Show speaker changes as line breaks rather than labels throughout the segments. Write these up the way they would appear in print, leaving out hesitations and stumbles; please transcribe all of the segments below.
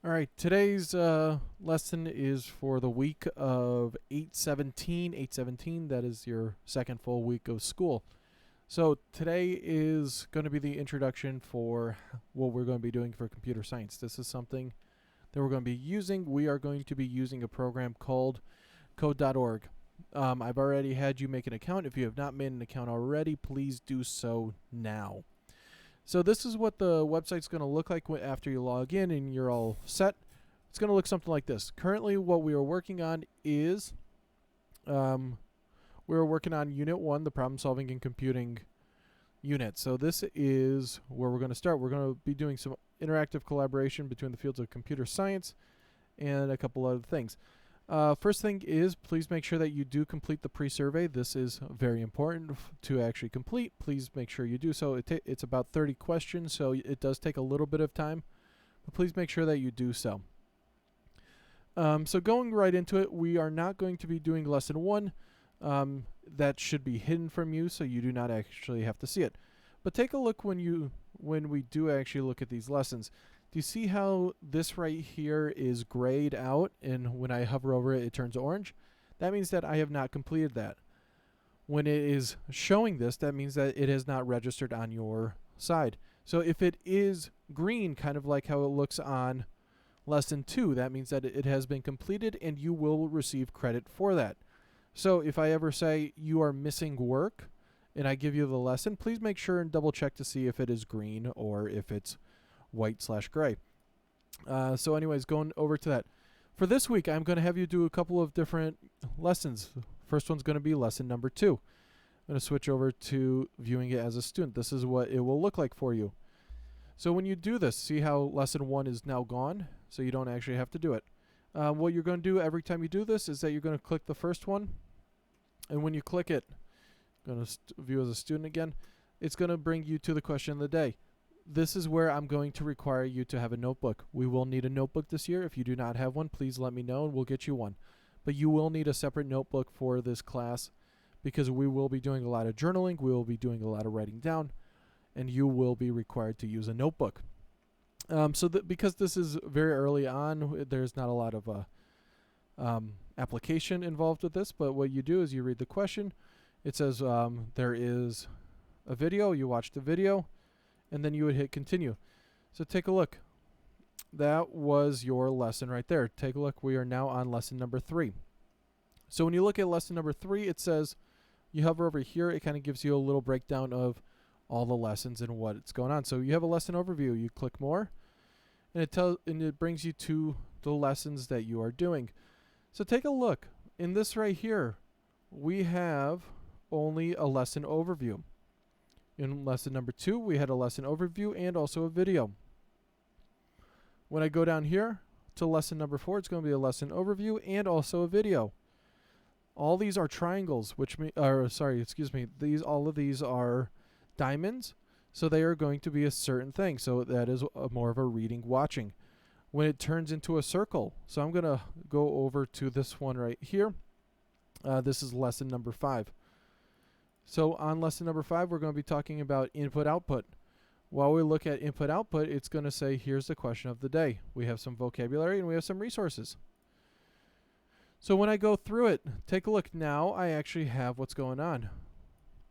All right, today's lesson is for the week of 8/17. 8/17, that is your second full week of school. So today is going to be the introduction for what we're going to be doing for computer science. This is something that we're going to be using. We are going to be using a program called code.org. I've already had you make an account. If you have not made an account already, please do so now. So this is what the website's going to look like after you log in and you're all set. It's going to look something like this. Currently, what we are working on is we're working on Unit 1, the Problem Solving and Computing unit. So this is where we're going to start. We're going to be doing some interactive collaboration between the fields of computer science and a couple other things. First thing is, please make sure that you do complete the pre-survey. This is very important to actually complete. Please make sure you do so. It's about 30 questions, so it does take a little bit of time, but please make sure that you do so. So going right into it, we are not going to be doing lesson 1. That should be hidden from you, so you do not actually have to see it. But take a look when we do actually look at these lessons. Do you see how this right here is grayed out, and when I hover over it, it turns orange? That means that I have not completed that. When it is showing this, that means that it has not registered on your side. So if it is green, kind of like how it looks on lesson 2, that means that it has been completed and you will receive credit for that. So if I ever say you are missing work and I give you the lesson, please make sure and double check to see if it is green or if it's white/gray. So anyways, going over to that. For this week, I'm going to have you do a couple of different lessons. First one's going to be lesson number 2. I'm going to switch over to viewing it as a student. This is what it will look like for you. So when you do this, see how lesson 1 is now gone, so you don't actually have to do it. What you're going to do every time you do this is that you're going to click the first one, and when you click it, I'm going to view as a student again, it's going to bring you to the question of the day. This is where I'm going to require you to have a notebook. We will need a notebook this year. If you do not have one, please let me know and we'll get you one. But you will need a separate notebook for this class because we will be doing a lot of journaling, we will be doing a lot of writing down, and you will be required to use a notebook. Because this is very early on, there's not a lot of application involved with this, but what you do is you read the question. It says there is a video, you watch the video, and then you would hit continue. So take a look. That was your lesson right there. Take a look. We are now on lesson number 3. So when you look at lesson number 3, it says, you hover over here, it kind of gives you a little breakdown of all the lessons and what's going on. So you have a lesson overview. You click more, and it brings you to the lessons that you are doing. So take a look. In this right here, we have only a lesson overview. In lesson number 2, we had a lesson overview and also a video. When I go down here to lesson number 4, it's going to be a lesson overview and also a video. All these are triangles, all of these are diamonds, so they are going to be a certain thing. So that is more of a reading, watching. When it turns into a circle, so I'm going to go over to this one right here. This is lesson number 5. So on lesson number 5, we're going to be talking about input-output. While we look at input-output, it's going to say, here's the question of the day. We have some vocabulary and we have some resources. So when I go through it, take a look. Now I actually have what's going on.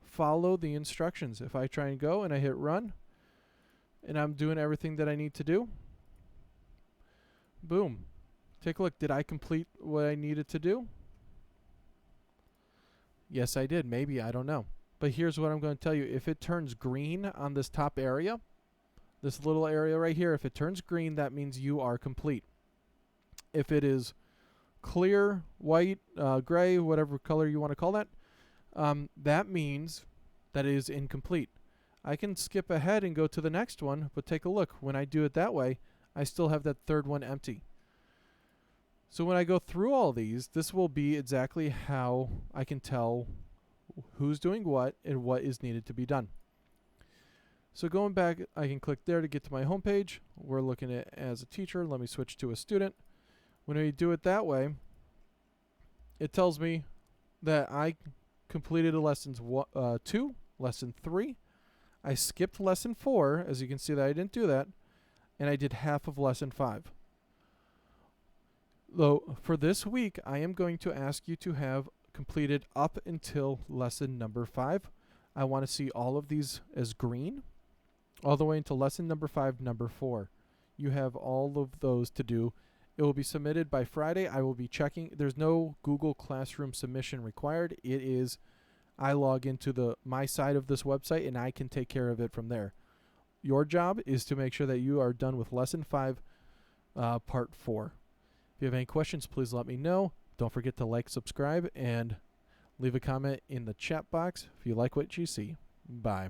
Follow the instructions. If I try and go and I hit run, and I'm doing everything that I need to do, boom. Take a look. Did I complete what I needed to do? Yes, I did. Maybe. I don't know. But here's what I'm going to tell you. If it turns green on this top area, this little area right here, if it turns green, that means you are complete. If it is clear, white, gray, whatever color you want to call that, that means that it is incomplete. I can skip ahead and go to the next one, but take a look. When I do it that way, I still have that third one empty. So when I go through all these, this will be exactly how I can tell who's doing what and what is needed to be done. So going back, I can click there to get to my home page. We're looking at as a teacher. Let me switch to a student. When we do it that way, it tells me that I completed lesson 2, lesson 3. I skipped lesson 4, as you can see that I didn't do that, and I did half of lesson 5. Though for this week, I am going to ask you to have completed up until lesson number 5. I want to see all of these as green, all the way into lesson number 5, number 4. You have all of those to do. It will be submitted by Friday. I will be checking. There's no Google Classroom submission required. It is, I log into my side of this website and I can take care of it from there. Your job is to make sure that you are done with lesson 5, part 4. If you have any questions, please let me know. Don't forget to like, subscribe, and leave a comment in the chat box if you like what you see. Bye.